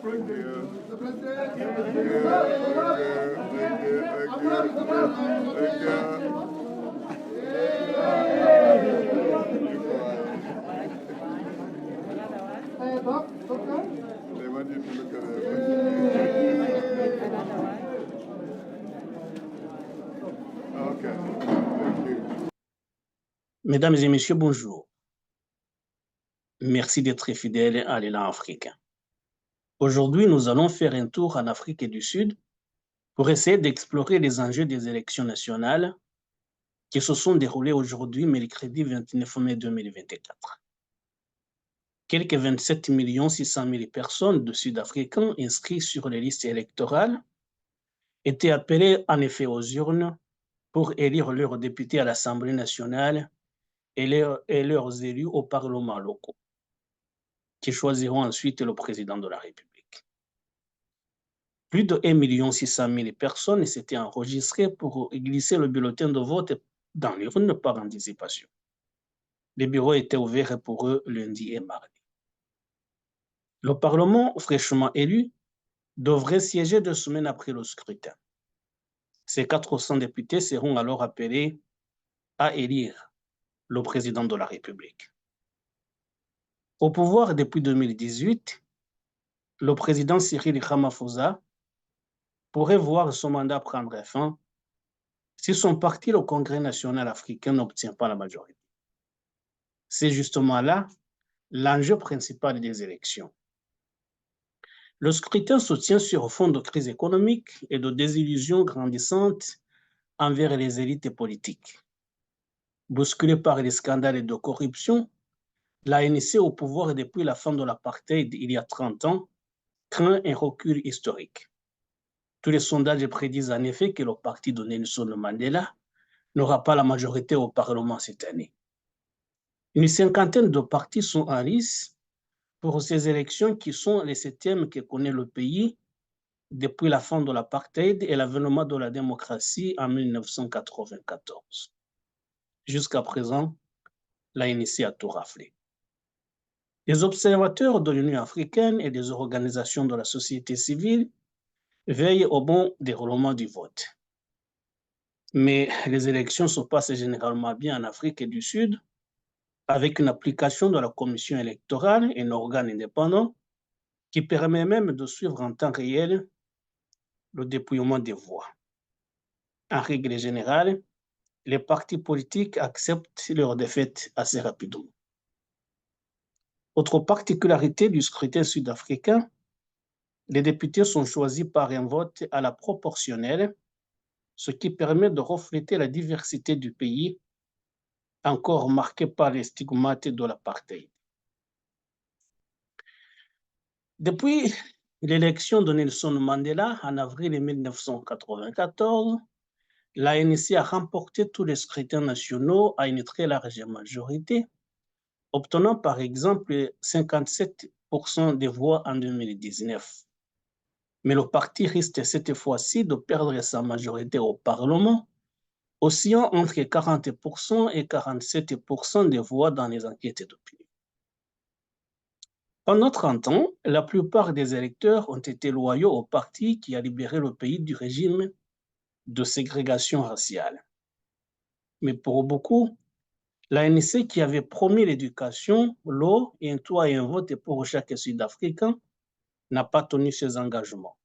President, the Mesdames et messieurs, bonjour. Merci d'être fidèles à l'élan africain. Aujourd'hui, nous allons faire un tour en Afrique du Sud pour essayer d'explorer les enjeux des élections nationales qui se sont déroulées aujourd'hui, mercredi 29 mai 2024. Quelques 27 600 000 personnes de Sud-Africains inscrits sur les listes électorales étaient appelées en effet aux urnes pour élire leurs députés à l'Assemblée nationale et leurs élus au Parlement locaux, qui choisiront ensuite le président de la République. Plus de 1 600 000 personnes s'étaient enregistrées pour glisser le bulletin de vote dans l'urne par anticipation. Les bureaux étaient ouverts pour eux lundi et mardi. Le Parlement, fraîchement élu, devrait siéger 2 semaines après le scrutin. Ces 400 députés seront alors appelés à élire le président de la République. Au pouvoir depuis 2018, le président Cyril Ramaphosa pourrait voir son mandat prendre fin si son parti, le Congrès national africain, n'obtient pas la majorité. C'est justement là l'enjeu principal des élections. Le scrutin se tient sur fond de crise économique et de désillusion grandissante envers les élites politiques. Bousculée par les scandales de corruption, l'ANC au pouvoir depuis la fin de l'apartheid il y a 30 ans craint un recul historique. Tous les sondages prédisent en effet que le parti de Nelson Mandela n'aura pas la majorité au Parlement cette année. Une cinquantaine de partis sont en lice pour ces élections qui sont les 7e que connaît le pays depuis la fin de l'apartheid et l'avènement de la démocratie en 1994. Jusqu'à présent, l'ANC a tout raflé. Les observateurs de l'Union africaine et des organisations de la société civile veillent au bon déroulement du vote. Mais les élections se passent généralement bien en Afrique du Sud, avec une application de la commission électorale, un organe indépendant, qui permet même de suivre en temps réel le dépouillement des voix. En règle générale, les partis politiques acceptent leur défaite assez rapidement. Autre particularité du scrutin sud-africain, les députés sont choisis par un vote à la proportionnelle, ce qui permet de refléter la diversité du pays, encore marquée par les stigmates de l'apartheid. Depuis l'élection de Nelson Mandela en avril 1994, l'ANC a remporté tous les scrutins nationaux à une très large majorité, obtenant par exemple 57% des voix en 2019. Mais le parti risque cette fois-ci de perdre sa majorité au Parlement, oscillant entre 40% et 47% des voix dans les enquêtes d'opinion. Pendant 30 ans, la plupart des électeurs ont été loyaux au parti qui a libéré le pays du régime de ségrégation raciale. Mais pour beaucoup, l'ANC qui avait promis l'éducation, l'eau et un toit et un vote pour chaque Sud-Africain n'a pas tenu ses engagements.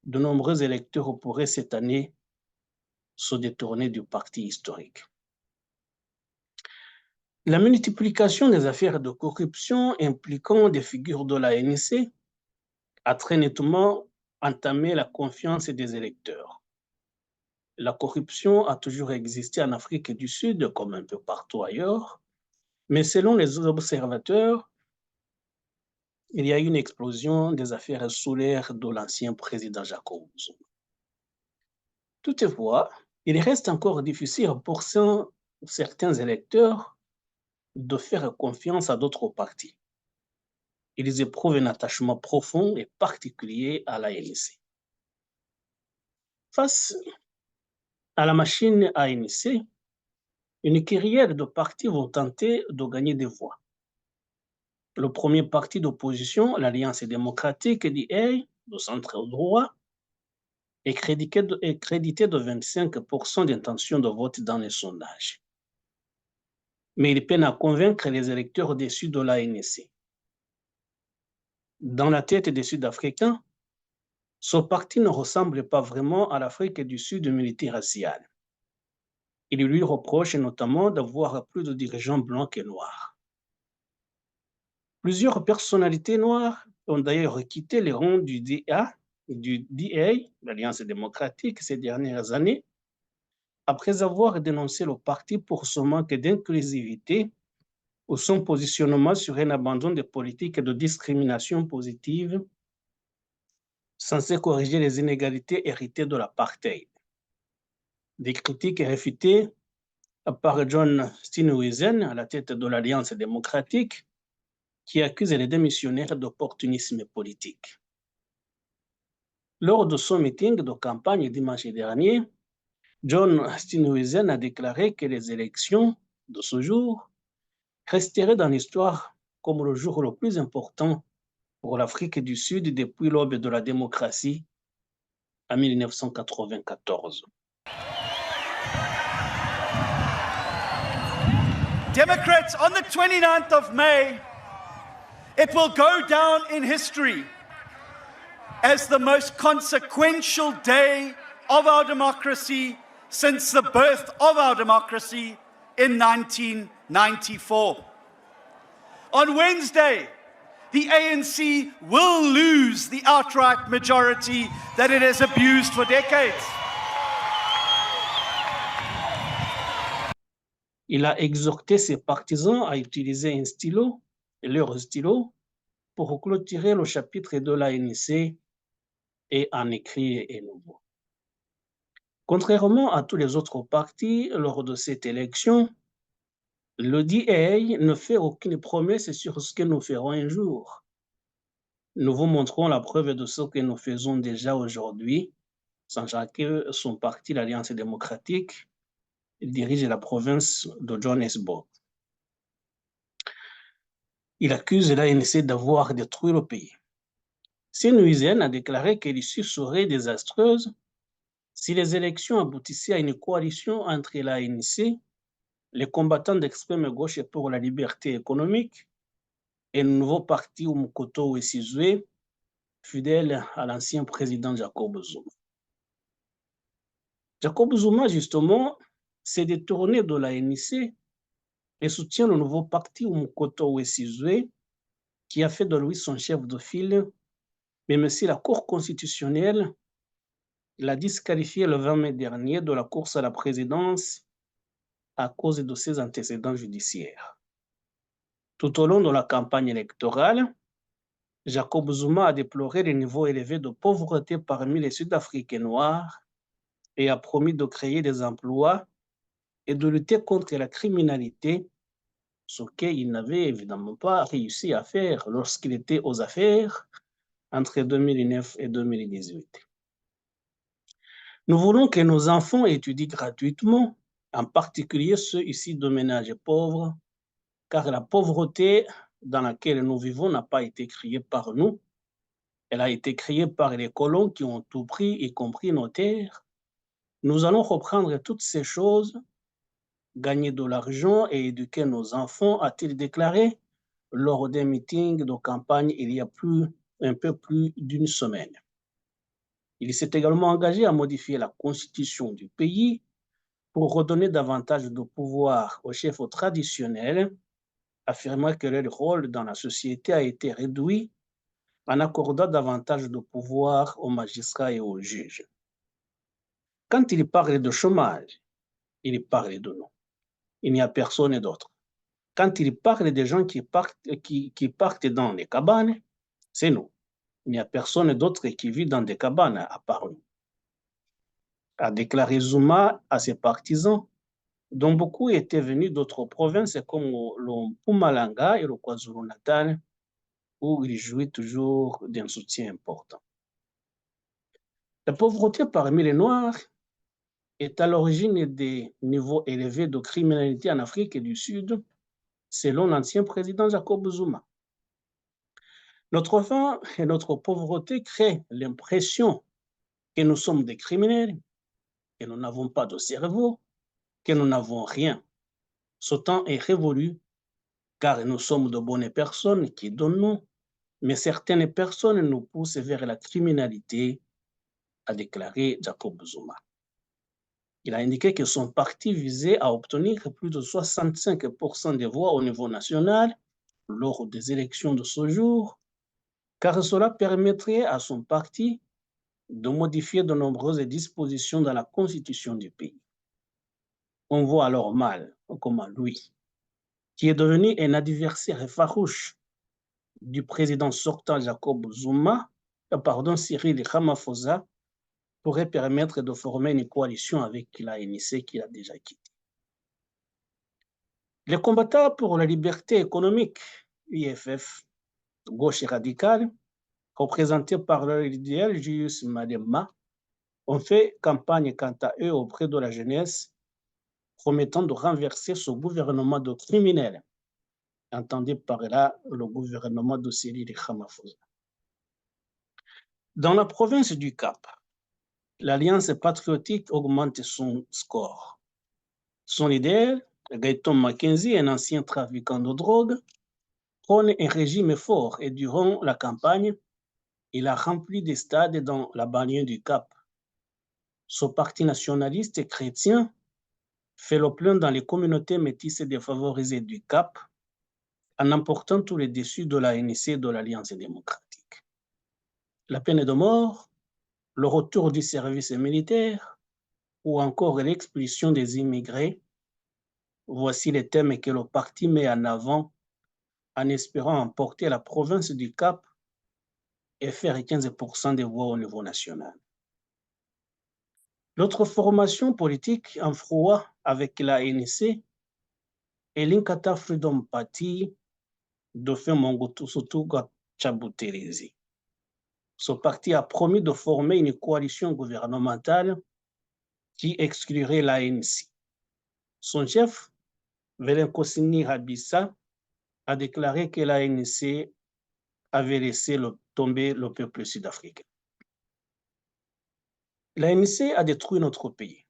De nombreux électeurs pourraient cette année se détourner du parti historique. La multiplication des affaires de corruption impliquant des figures de l'ANC a très nettement entamé la confiance des électeurs. La corruption a toujours existé en Afrique du Sud, comme un peu partout ailleurs, mais selon les observateurs, il y a eu une explosion des affaires sous l'ère de l'ancien président Jacob Zuma. Toutefois, il reste encore difficile pour certains électeurs de faire confiance à d'autres partis. Ils éprouvent un attachement profond et particulier à l'ANC. Face à la machine ANC, une kyrielle de partis vont tenter de gagner des voix. Le premier parti d'opposition, l'Alliance démocratique DA, de centre droit, est crédité de 25% d'intention de vote dans les sondages. Mais il peine à convaincre les électeurs déçus de l'ANC. Dans la tête des Sud-Africains, ce parti ne ressemble pas vraiment à l'Afrique du Sud multiraciale. Il lui reproche notamment d'avoir plus de dirigeants blancs que noirs. Plusieurs personnalités noires ont d'ailleurs quitté les rangs du DA, l'Alliance démocratique, ces dernières années, après avoir dénoncé le parti pour son manque d'inclusivité ou son positionnement sur un abandon des politiques de discrimination positive censées corriger les inégalités héritées de l'apartheid. Des critiques réfutées par John Steenhuisen, à la tête de l'Alliance démocratique, qui accuse les démissionnaires d'opportunisme politique. Lors de son meeting de campagne dimanche dernier, John Steenhuisen a déclaré que les élections de ce jour resteraient dans l'histoire comme le jour le plus important pour l'Afrique du Sud depuis l'aube de la démocratie en 1994. Democrats, on the 29th of May, it will go down in history as the most consequential day of our democracy since the birth of our democracy in 1994. On Wednesday, the ANC will lose the outright majority that it has abused for decades. Il a exhorté ses partisans à utiliser un stylo, leur stylo, pour clôturer le chapitre de l'ANC et en écrire un nouveau. Contrairement à tous les autres partis lors de cette élection, le DA ne fait aucune promesse sur ce que nous ferons un jour. Nous vous montrons la preuve de ce que nous faisons déjà aujourd'hui, sachant que son parti, l'Alliance démocratique, dirige la province de Johannesburg. Il accuse l'ANC d'avoir détruit le pays. Steenhuisen a déclaré que l'issue serait désastreuse si les élections aboutissaient à une coalition entre l'ANC, les combattants d'extrême gauche pour la liberté économique, et le nouveau parti Umkhonto we Sizwe, fidèle à l'ancien président Jacob Zuma. Jacob Zuma, justement, s'est détourné de l'ANC et soutient le nouveau parti Umkhonto we Sizwe, qui a fait de lui son chef de file, même si la Cour constitutionnelle l'a disqualifié le 20 mai dernier de la course à la présidence à cause de ses antécédents judiciaires. Tout au long de la campagne électorale, Jacob Zuma a déploré les niveaux élevés de pauvreté parmi les Sud-Africains noirs et a promis de créer des emplois et de lutter contre la criminalité, ce qu'il n'avait évidemment pas réussi à faire lorsqu'il était aux affaires entre 2009 et 2018. Nous voulons que nos enfants étudient gratuitement, en particulier ceux issus de ménages pauvres, car la pauvreté dans laquelle nous vivons n'a pas été créée par nous. Elle a été créée par les colons qui ont tout pris, y compris nos terres. Nous allons reprendre toutes ces choses, gagner de l'argent et éduquer nos enfants, a-t-il déclaré lors d'un meeting de campagne il y a un peu plus d'une semaine. Il s'est également engagé à modifier la constitution du pays pour redonner davantage de pouvoir aux chefs traditionnels, affirmant que leur rôle dans la société a été réduit en accordant davantage de pouvoir aux magistrats et aux juges. Quand il parle de chômage, il parle de nous. Il n'y a personne d'autre. Quand il parle des gens qui partent dans les cabanes, c'est nous. Il n'y a personne d'autre qui vit dans des cabanes à part nous. A déclaré Zuma à ses partisans dont beaucoup étaient venus d'autres provinces comme le Mpumalanga et le KwaZulu-Natal, où il jouit toujours d'un soutien important. La pauvreté parmi les Noirs est à l'origine des niveaux élevés de criminalité en Afrique du Sud, selon l'ancien président Jacob Zuma. Notre faim et notre pauvreté créent l'impression que nous sommes des criminels, que nous n'avons pas de cerveau, que nous n'avons rien. Ce temps est révolu, car nous sommes de bonnes personnes qui donnons, mais certaines personnes nous poussent vers la criminalité, a déclaré Jacob Zuma. Il a indiqué que son parti visait à obtenir plus de 65% des voix au niveau national lors des élections de ce jour, car cela permettrait à son parti de modifier de nombreuses dispositions dans la constitution du pays. On voit alors mal comment lui, qui est devenu un adversaire farouche du président sortant Jacob Zuma, Cyril Ramaphosa, pourrait permettre de former une coalition avec l'ANC qu'il a déjà quitté. Les combattants pour la liberté économique, IFF, gauche et radicale, représentés par leur leader Julius Malema, ont fait campagne quant à eux auprès de la jeunesse, promettant de renverser ce gouvernement de criminels. Entendez par là le gouvernement de Cyril Ramaphosa. Dans la province du Cap, l'Alliance patriotique augmente son score. Son leader, Gaëtan Mackenzie, un ancien trafiquant de drogue, prône un régime fort et durant la campagne, il a rempli des stades dans la banlieue du Cap. Ce parti nationaliste et chrétien fait le plein dans les communautés métisses défavorisées du Cap en emportant tous les déçus de l'ANC et de l'Alliance démocratique. La peine de mort, le retour du service militaire ou encore l'expulsion des immigrés, voici les thèmes que le parti met en avant en espérant emporter la province du Cap et faire 15% des voix au niveau national. L'autre formation politique en froid avec l'ANC est l'Inkatha Freedom Party de Mobutu Sese Tshisekedi. Ce parti a promis de former une coalition gouvernementale qui exclurait l'ANC. Son chef, Velenkosini Habissa, a déclaré que l'ANC avait laissé tomber le peuple sud-africain. L'ANC a détruit notre pays.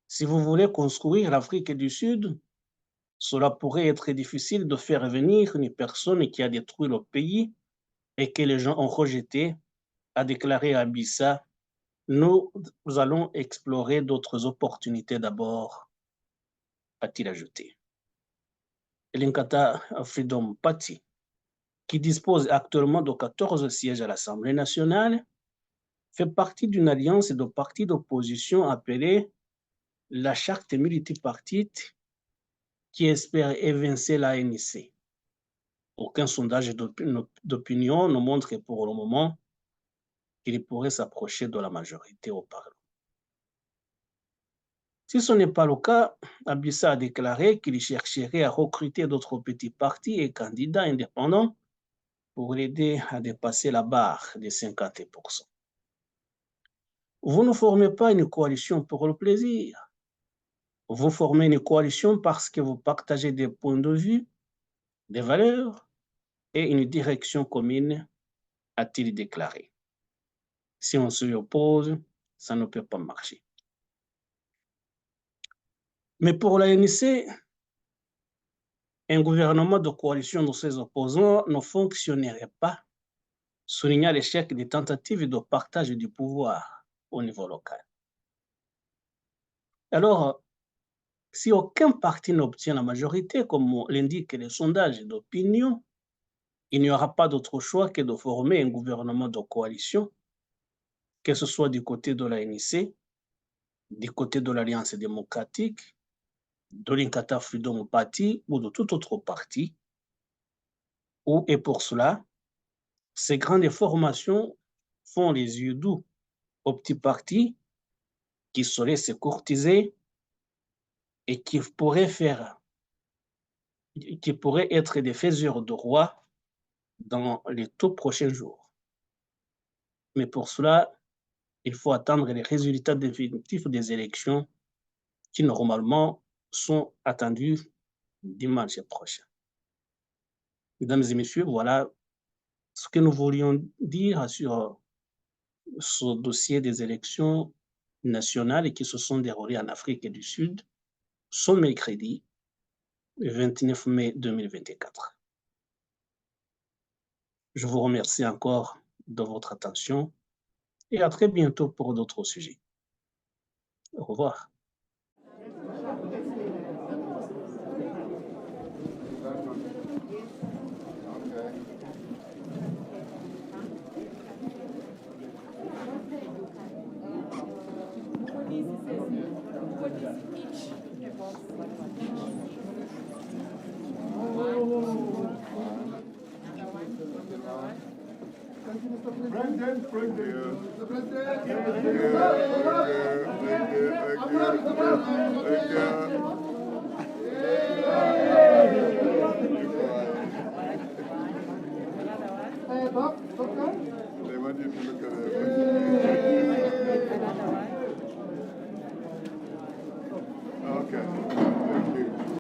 Si vous voulez construire l'Afrique du Sud, cela pourrait être difficile de faire venir une personne qui a détruit le pays et que les gens ont rejeté, a déclaré Habissa. Nous allons explorer d'autres opportunités d'abord, a-t-il ajouté. L'Inkatha Freedom Party, qui dispose actuellement de 14 sièges à l'Assemblée nationale, fait partie d'une alliance de partis d'opposition appelée la charte multipartite qui espère évincer l'ANC. Aucun sondage d'opinion ne montre pour le moment qu'il pourrait s'approcher de la majorité au Parlement. Si ce n'est pas le cas, Habissa a déclaré qu'il chercherait à recruter d'autres petits partis et candidats indépendants pour l'aider à dépasser la barre des 50%. Vous ne formez pas une coalition pour le plaisir. Vous formez une coalition parce que vous partagez des points de vue, des valeurs et une direction commune, a-t-il déclaré. Si on s'y oppose, ça ne peut pas marcher. Mais pour l'ANC, un gouvernement de coalition de ses opposants ne fonctionnerait pas, soulignant l'échec des tentatives de partage du pouvoir au niveau local. Alors, si aucun parti n'obtient la majorité, comme l'indiquent les sondages d'opinion, il n'y aura pas d'autre choix que de former un gouvernement de coalition, que ce soit du côté de l'ANC, du côté de l'Alliance démocratique, de l'Inkatha Freedom Party ou de tout autre parti. Et pour cela, ces grandes formations font les yeux doux aux petits partis qui se laissent courtiser et qui pourraient être des faiseurs de rois dans les tout prochains jours. Mais pour cela, il faut attendre les résultats définitifs des élections qui normalement sont attendus dimanche prochain. Mesdames et messieurs, voilà ce que nous voulions dire sur ce dossier des élections nationales qui se sont déroulées en Afrique du Sud ce mercredi 29 mai 2024. Je vous remercie encore de votre attention et à très bientôt pour d'autres sujets. Au revoir. President, President. The President.